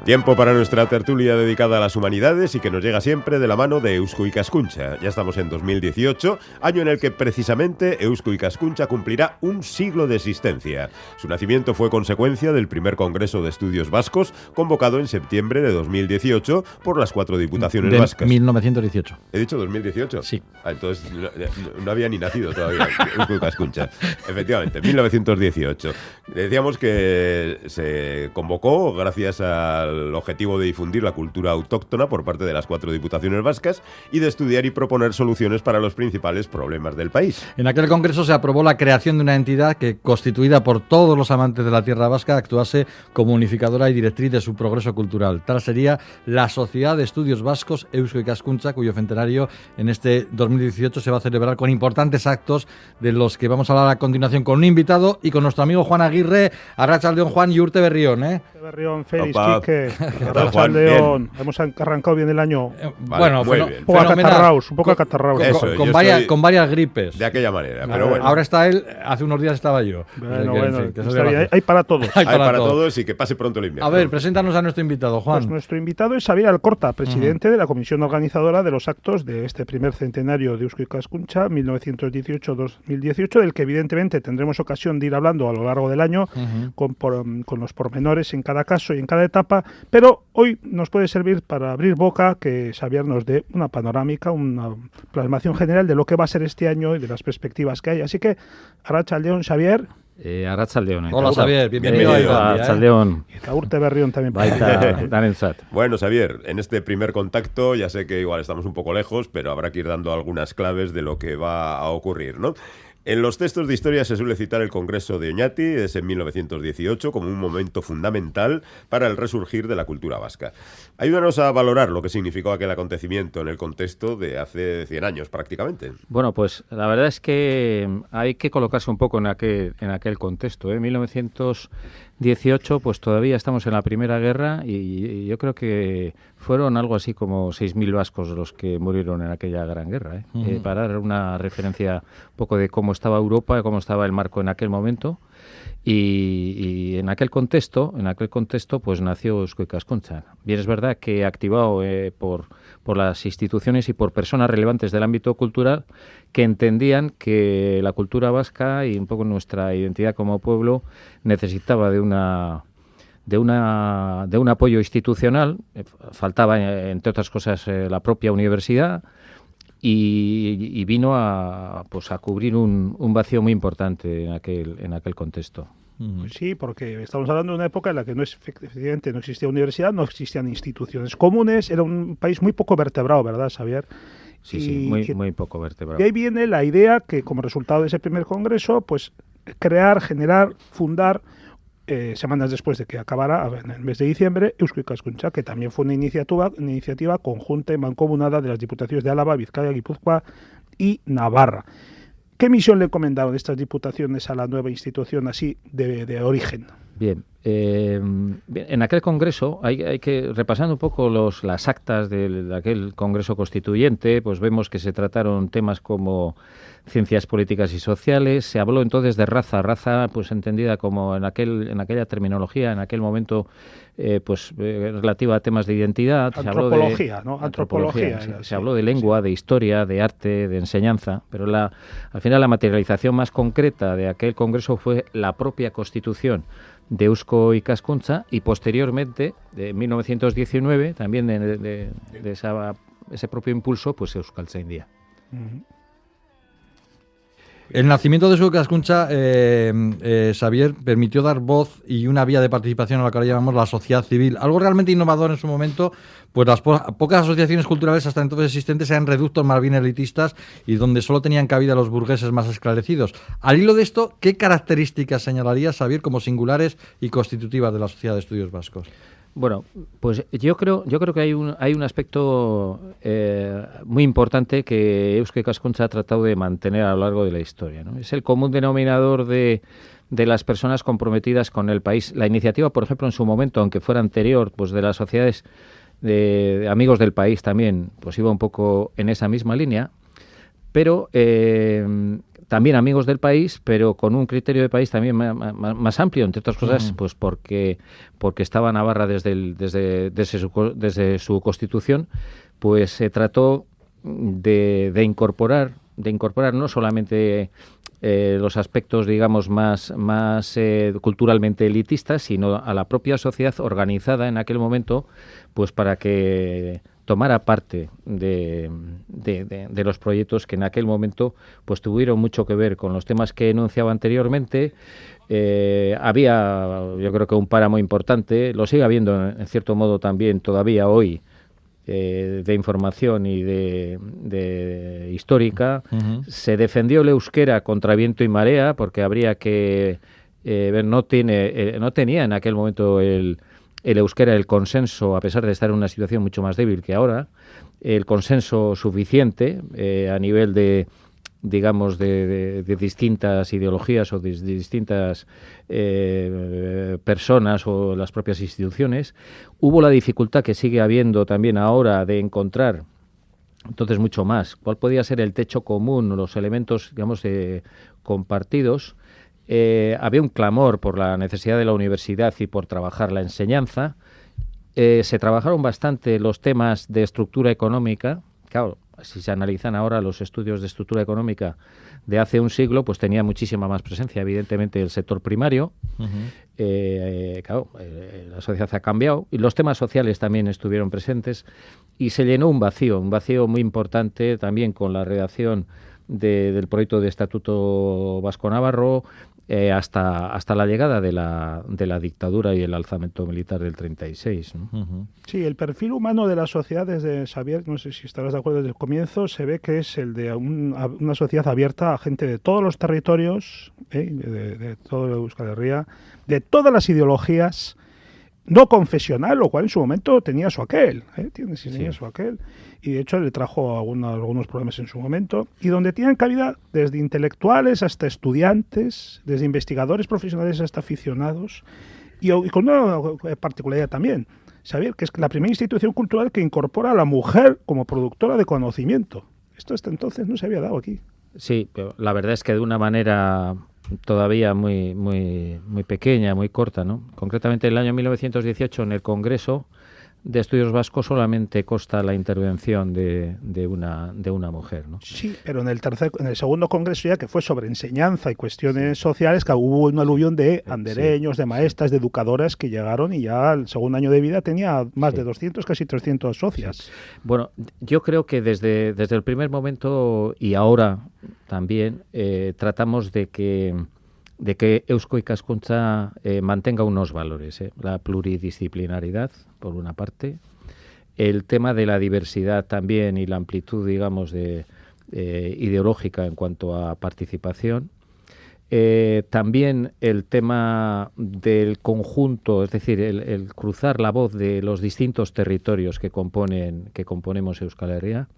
Tiempo para nuestra tertulia dedicada a las humanidades y que nos llega siempre de la mano de Eusko Ikaskuntza. Ya estamos en 2018, año en el que precisamente Eusko Ikaskuntza cumplirá un siglo de existencia. Su nacimiento fue consecuencia del primer Congreso de Estudios Vascos, convocado en septiembre de 2018 por las 4 diputaciones vascas. 1918. ¿He dicho 2018? Sí. Entonces no había ni nacido todavía Eusko Ikaskuntza. Efectivamente, 1918. Decíamos que se convocó gracias al objetivo de difundir la cultura autóctona por parte de las 4 diputaciones vascas y de estudiar y proponer soluciones para los principales problemas del país. En aquel congreso se aprobó la creación de una entidad que, constituida por todos los amantes de la tierra vasca, actuase como unificadora y directriz de su progreso cultural. Tal sería la Sociedad de Estudios Vascos Eusko Ikaskuntza, cuyo centenario en este 2018 se va a celebrar con importantes actos de los que vamos a hablar a continuación con un invitado y con nuestro amigo Juan Aguirre, Arratsaldeon Juan y Urte Berrión, Berrión, Félix, Opa. Quique, Arratsaldeon. Hemos arrancado bien el año. Bueno, muy bien. Un poco acatarraos. Eso, yo con varias gripes. De aquella manera, pero bueno. Ahora está él, hace unos días estaba yo. Está bien, hay para todos. Hay para todos y que pase pronto el invierno. A ver, preséntanos a nuestro invitado, Juan. Pues nuestro invitado es Xavier Alcorta, presidente de la comisión organizadora de los actos de este primer centenario de Eusko Ikaskuntza, 1918-2018, del que evidentemente tendremos ocasión de ir hablando a lo largo del año, con los pormenores en cada caso y en cada etapa, pero hoy nos puede servir para abrir boca que Xavier nos dé una panorámica, una plasmación general de lo que va a ser este año y de las perspectivas que hay. Así que, Arratsaldeon, Xavier. Arratsaldeon. Hola, Xavier, bienvenido. Arratsaldeon. Eta Urte Berrión también. Bueno, Xavier, en este primer contacto ya sé que igual estamos un poco lejos, pero habrá que ir dando algunas claves de lo que va a ocurrir, ¿no? En los textos de historia se suele citar el Congreso de Oñati, es en 1918, como un momento fundamental para el resurgir de la cultura vasca. Ayúdanos a valorar lo que significó aquel acontecimiento en el contexto de hace 100 años prácticamente. Bueno, pues la verdad es que hay que colocarse un poco en aquel contexto. En 1918, pues todavía estamos en la Primera Guerra y yo creo que fueron algo así como 6.000 vascos los que murieron en aquella gran guerra. Para dar una referencia un poco de cómo estaba Europa, cómo estaba el marco en aquel momento. Y en aquel contexto pues nació Eusko Ikaskuntza. Bien, es verdad que activado por las instituciones y por personas relevantes del ámbito cultural que entendían que la cultura vasca y un poco nuestra identidad como pueblo necesitaba de un apoyo institucional. Faltaba, entre otras cosas, la propia universidad. Y vino a cubrir un vacío muy importante en aquel contexto. Sí, porque estamos hablando de una época en la que efectivamente no existía universidad, no existían instituciones comunes, era un país muy poco vertebrado, ¿verdad, Xavier? Sí, muy poco vertebrado. Y ahí viene la idea que, como resultado de ese primer congreso, pues crear, generar, fundar, semanas después de que acabara, en el mes de diciembre, Eusko Ikaskuntza, que también fue una iniciativa conjunta y mancomunada de las diputaciones de Álava, Vizcaya, Guipúzcoa y Navarra. ¿Qué misión le encomendaron estas diputaciones a la nueva institución así de origen? Bien, en aquel congreso, hay que repasando un poco las actas de aquel congreso constituyente, pues vemos que se trataron temas como ciencias políticas y sociales. Se habló entonces de raza pues entendida como en aquella terminología, en aquel momento relativa a temas de identidad. Antropología, ¿no? Antropología. Se habló de lengua, de historia, de arte, de enseñanza, pero al final la materialización más concreta de aquel congreso fue la propia Constitución de Eusko Ikaskuntza y posteriormente, de 1919, también de ese propio impulso, pues Euskaltzaindia. El nacimiento de Eusko Ikaskuntza, Xavier, permitió dar voz y una vía de participación a lo que ahora llamamos la sociedad civil. Algo realmente innovador en su momento, pues las pocas asociaciones culturales hasta entonces existentes eran reductos más bien elitistas y donde solo tenían cabida los burgueses más esclarecidos. Al hilo de esto, ¿qué características señalaría, Xavier, como singulares y constitutivas de la Sociedad de Estudios Vascos? Bueno, pues yo creo que hay un aspecto muy importante que Eusko Ikaskuntza ha tratado de mantener a lo largo de la historia, ¿no? Es el común denominador de las personas comprometidas con el país. La iniciativa, por ejemplo, en su momento, aunque fuera anterior, pues de las sociedades de amigos del país también, pues iba un poco en esa misma línea. pero también amigos del país, pero con un criterio de país también más amplio, entre otras cosas, pues porque estaba Navarra desde su constitución, pues se trató de incorporar no solamente los aspectos, digamos, más culturalmente elitistas, sino a la propia sociedad organizada en aquel momento, pues para que tomara parte de los proyectos que en aquel momento pues tuvieron mucho que ver con los temas que enunciaba anteriormente. Había, yo creo que un páramo importante, lo sigue habiendo en cierto modo también todavía hoy, de información y de histórica. Se defendió el euskera contra viento y marea, porque habría que no tenía en aquel momento el euskera el consenso, a pesar de estar en una situación mucho más débil que ahora, el consenso suficiente a nivel de distintas ideologías o de distintas personas o las propias instituciones. Hubo la dificultad que sigue habiendo también ahora de encontrar, entonces mucho más, cuál podía ser el techo común, los elementos, digamos, compartidos. Había un clamor por la necesidad de la universidad y por trabajar la enseñanza. Se trabajaron bastante los temas de estructura económica. Claro, si se analizan ahora los estudios de estructura económica de hace un siglo, pues tenía muchísima más presencia, evidentemente, el sector primario. La sociedad ha cambiado y los temas sociales también estuvieron presentes y se llenó un vacío muy importante también con la redacción del proyecto de Estatuto Vasco-Navarro, hasta la llegada de la dictadura y el alzamiento militar del 36, ¿no? Sí, el perfil humano de las sociedades de Xavier, no sé si estarás de acuerdo desde el comienzo, se ve que es el de una sociedad abierta a gente de todos los territorios, de todo Euskal Herria, de todas las ideologías, no confesional, lo cual en su momento tenía su aquel, tenía su aquel, y de hecho le trajo algunos problemas en su momento, y donde tienen cabida desde intelectuales hasta estudiantes, desde investigadores profesionales hasta aficionados, y con una particularidad también, Xavier, que es la primera institución cultural que incorpora a la mujer como productora de conocimiento. Esto hasta entonces no se había dado aquí. Sí, pero la verdad es que de una manera todavía muy pequeña, muy corta, ¿no? Concretamente, en el año 1918, en el Congreso de Estudios Vascos, solamente consta la intervención de una mujer, ¿no? Sí, pero en el segundo congreso, ya que fue sobre enseñanza y cuestiones sociales, que hubo un aluvión de andereños, de maestras, de educadoras que llegaron, y ya el segundo año de vida tenía más de 200, casi 300 socias. Sí. Bueno, yo creo que desde el primer momento y ahora también tratamos de que Eusko Ikaskuntza mantenga unos valores, la pluridisciplinaridad, por una parte, el tema de la diversidad también y la amplitud, digamos, ideológica en cuanto a participación, también el tema del conjunto, es decir, el cruzar la voz de los distintos territorios que componemos Euskal Herria,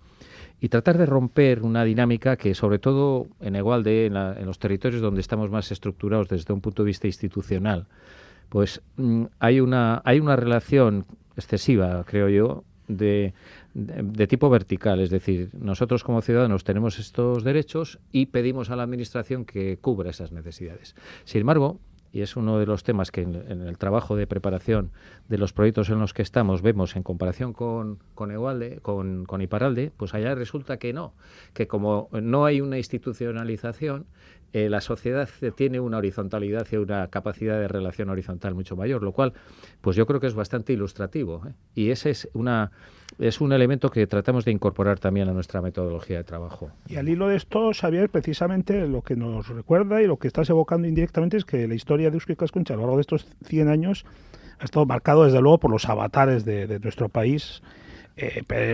y tratar de romper una dinámica que, sobre todo en Egualde, en los territorios donde estamos más estructurados desde un punto de vista institucional, pues hay una relación excesiva, creo yo, de tipo vertical. Es decir, nosotros como ciudadanos tenemos estos derechos y pedimos a la Administración que cubra esas necesidades. Sin embargo, y es uno de los temas que en el trabajo de preparación de los proyectos en los que estamos vemos en comparación con Egualde, con Iparralde, pues allá resulta que no, que como no hay una institucionalización, la sociedad tiene una horizontalidad y una capacidad de relación horizontal mucho mayor, lo cual pues yo creo que es bastante ilustrativo, y ese es un elemento que tratamos de incorporar también a nuestra metodología de trabajo. Y al hilo de esto, Xavier, precisamente lo que nos recuerda y lo que estás evocando indirectamente es que la historia de Eusko Ikaskuntza a lo largo de estos 100 años ha estado marcado desde luego por los avatares de nuestro país.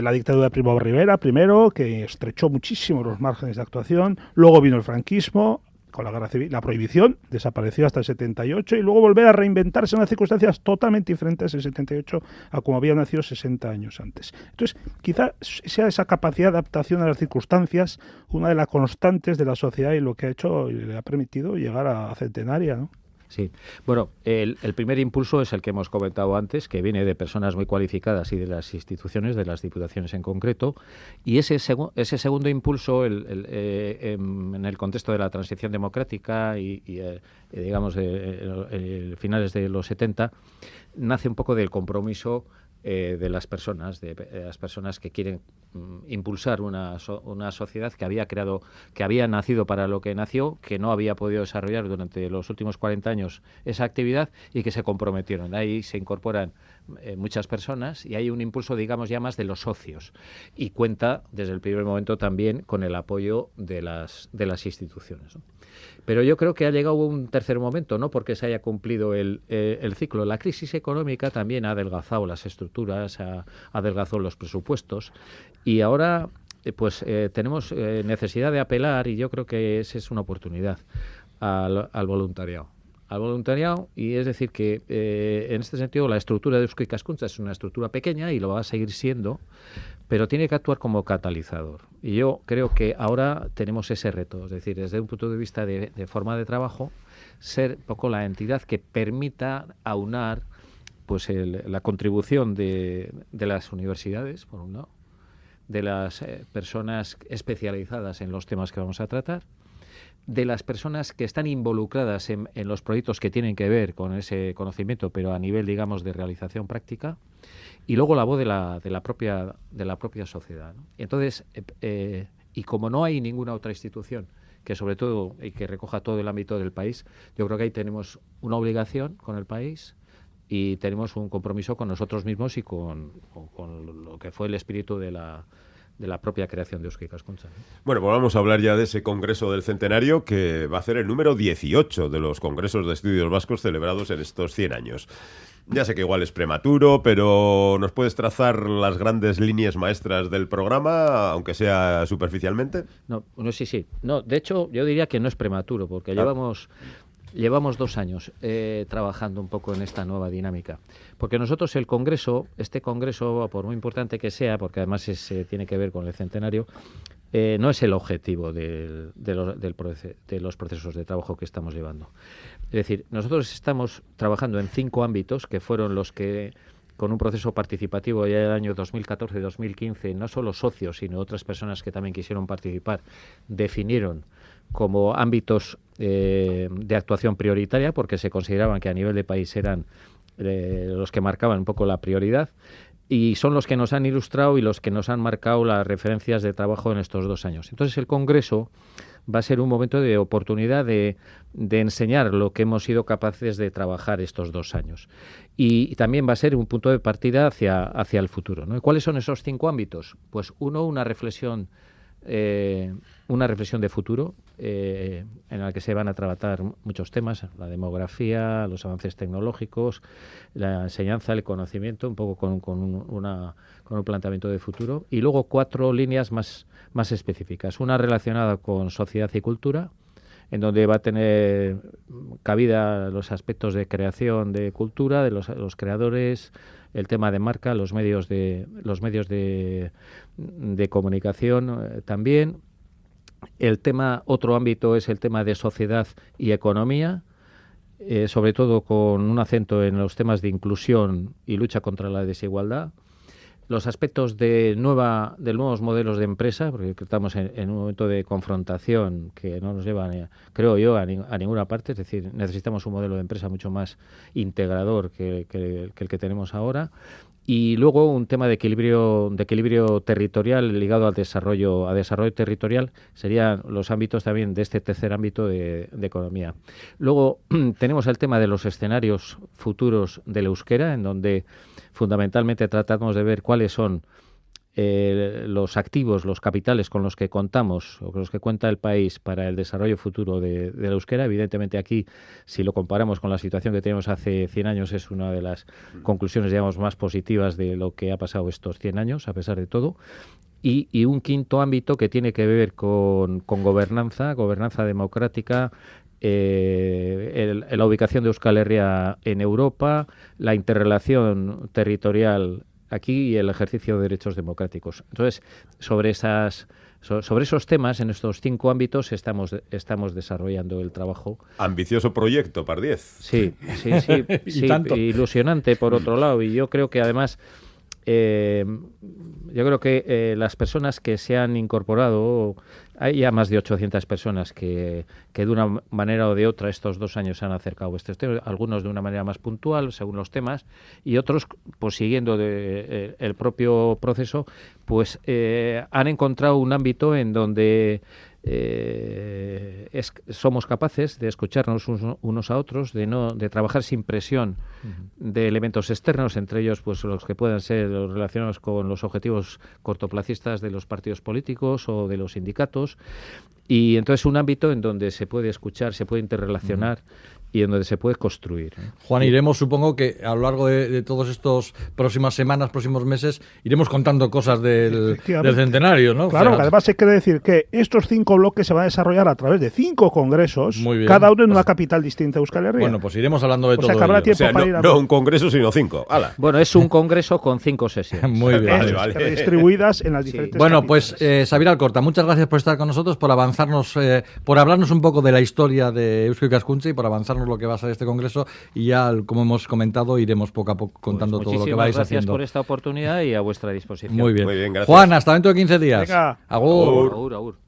La dictadura de Primo de Rivera, primero, que estrechó muchísimo los márgenes de actuación, luego vino el franquismo, con la guerra civil, la prohibición desapareció hasta el 78 y luego volver a reinventarse en unas circunstancias totalmente diferentes el 78 a como había nacido 60 años antes. Entonces, quizá sea esa capacidad de adaptación a las circunstancias una de las constantes de la sociedad y lo que ha hecho y le ha permitido llegar a centenaria, ¿no? Sí, bueno, el primer impulso es el que hemos comentado antes, que viene de personas muy cualificadas y de las instituciones, de las diputaciones en concreto, y ese segundo impulso, en el contexto de la transición democrática y digamos, finales de los 70, nace un poco del compromiso de las personas que quieren impulsar una sociedad que había nacido para lo que nació, que no había podido desarrollar durante los últimos 40 años esa actividad y que se comprometieron. Ahí se incorporan muchas personas y hay un impulso, digamos, ya más de los socios, y cuenta desde el primer momento también con el apoyo de las instituciones, ¿no? Pero yo creo que ha llegado un tercer momento, no porque se haya cumplido el ciclo. La crisis económica también ha adelgazado las estructuras, ha adelgazado los presupuestos, y ahora tenemos necesidad de apelar, y yo creo que esa es una oportunidad, al voluntariado. Al voluntariado, y es decir que en este sentido la estructura de Eusko Ikaskuntza es una estructura pequeña y lo va a seguir siendo, pero tiene que actuar como catalizador. Y yo creo que ahora tenemos ese reto, es decir, desde un punto de vista de forma de trabajo, ser un poco la entidad que permita aunar pues la contribución de las universidades, por un lado, de las personas especializadas en los temas que vamos a tratar, de las personas que están involucradas en los proyectos que tienen que ver con ese conocimiento, pero a nivel, digamos, de realización práctica, y luego la voz de la propia sociedad, ¿no? Y entonces, y como no hay ninguna otra institución que sobre todo y que recoja todo el ámbito del país, yo creo que ahí tenemos una obligación con el país y tenemos un compromiso con nosotros mismos y con lo que fue el espíritu de la propia creación de Eusko Ikaskuntza, ¿no? Bueno, pues vamos a hablar ya de ese Congreso del Centenario, que va a ser el número 18 de los Congresos de Estudios Vascos celebrados en estos 100 años. Ya sé que igual es prematuro, pero ¿nos puedes trazar las grandes líneas maestras del programa, aunque sea superficialmente? No, sí. No, de hecho, yo diría que no es prematuro, porque llevamos 2 años trabajando un poco en esta nueva dinámica. Porque nosotros este congreso, por muy importante que sea, porque además tiene que ver con el centenario, no es el objetivo de los procesos de trabajo que estamos llevando. Es decir, nosotros estamos trabajando en 5 ámbitos que fueron los que, con un proceso participativo ya del año 2014-2015, no solo socios, sino otras personas que también quisieron participar, definieron como ámbitos de actuación prioritaria, porque se consideraban que a nivel de país eran los que marcaban un poco la prioridad, y son los que nos han ilustrado y los que nos han marcado las referencias de trabajo en estos 2 años. Entonces el Congreso va a ser un momento de oportunidad de enseñar lo que hemos sido capaces de trabajar estos 2 años. Y también va a ser un punto de partida hacia el futuro, ¿no? ¿Y cuáles son esos 5 ámbitos? Pues uno, una reflexión de futuro en la que se van a tratar muchos temas: la demografía, los avances tecnológicos, la enseñanza, el conocimiento, un poco con un planteamiento de futuro. Y luego 4 líneas más específicas. Una relacionada con sociedad y cultura, en donde va a tener cabida los aspectos de creación de cultura, de los creadores, el tema de marca, los medios de comunicación también. Otro ámbito es el tema de sociedad y economía, sobre todo con un acento en los temas de inclusión y lucha contra la desigualdad. Los aspectos de nuevos modelos de empresa, porque estamos en un momento de confrontación que no nos lleva, creo yo, a ninguna parte. Es decir, necesitamos un modelo de empresa mucho más integrador que el que tenemos ahora. Y luego un tema de equilibrio territorial ligado al desarrollo territorial serían los ámbitos también de este tercer ámbito de economía. Luego tenemos el tema de los escenarios futuros del euskera, en donde fundamentalmente tratamos de ver cuáles son los activos, los capitales con los que contamos o con los que cuenta el país para el desarrollo futuro del euskera. Evidentemente aquí, si lo comparamos con la situación que teníamos hace 100 años, es una de las conclusiones, digamos, más positivas de lo que ha pasado estos 100 años, a pesar de todo. Y un quinto ámbito que tiene que ver con gobernanza democrática, la ubicación de Euskal Herria en Europa, la interrelación territorial aquí y el ejercicio de derechos democráticos. Entonces, sobre esas Sobre esos temas, en estos 5 ámbitos, estamos desarrollando el trabajo. Ambicioso proyecto, Pardiez. Sí, ilusionante por otro lado. Y yo creo que además, las personas que se han incorporado, hay ya más de 800 personas que de una manera o de otra estos 2 años se han acercado a este tema, algunos de una manera más puntual, según los temas, y otros, pues siguiendo el propio proceso, pues han encontrado un ámbito en donde somos capaces de escucharnos unos a otros, de trabajar sin presión de elementos externos, entre ellos pues los que puedan ser los relacionados con los objetivos cortoplacistas de los partidos políticos o de los sindicatos, y entonces un ámbito en donde se puede escuchar, se puede interrelacionar y en donde se puede construir. Juan, iremos, supongo que a lo largo de todos estos próximas semanas, próximos meses, iremos contando cosas del centenario, ¿no? Claro, además hay que decir que estos 5 bloques se van a desarrollar a través de 5 congresos, cada uno en una capital distinta de Euskal Herria. Bueno, pues iremos hablando de todo ello. Habrá tiempo para ir a... no un congreso, sino 5. ¡Hala! Bueno, es un congreso con 5 sesiones. Muy bien. Vale. Distribuidas en las diferentes Bueno, capitales. pues Xabier Alcorta, muchas gracias por estar con nosotros, por avanzarnos, por hablarnos un poco de la historia de Eusko Ikaskuntza y por avanzarnos lo que va a ser este congreso, y ya, como hemos comentado, iremos poco a poco contando todo lo que vais gracias haciendo. por esta oportunidad y a vuestra disposición. Muy bien. Muy bien, gracias. Juan, hasta dentro de 15 días. Venga. Agur. Agur.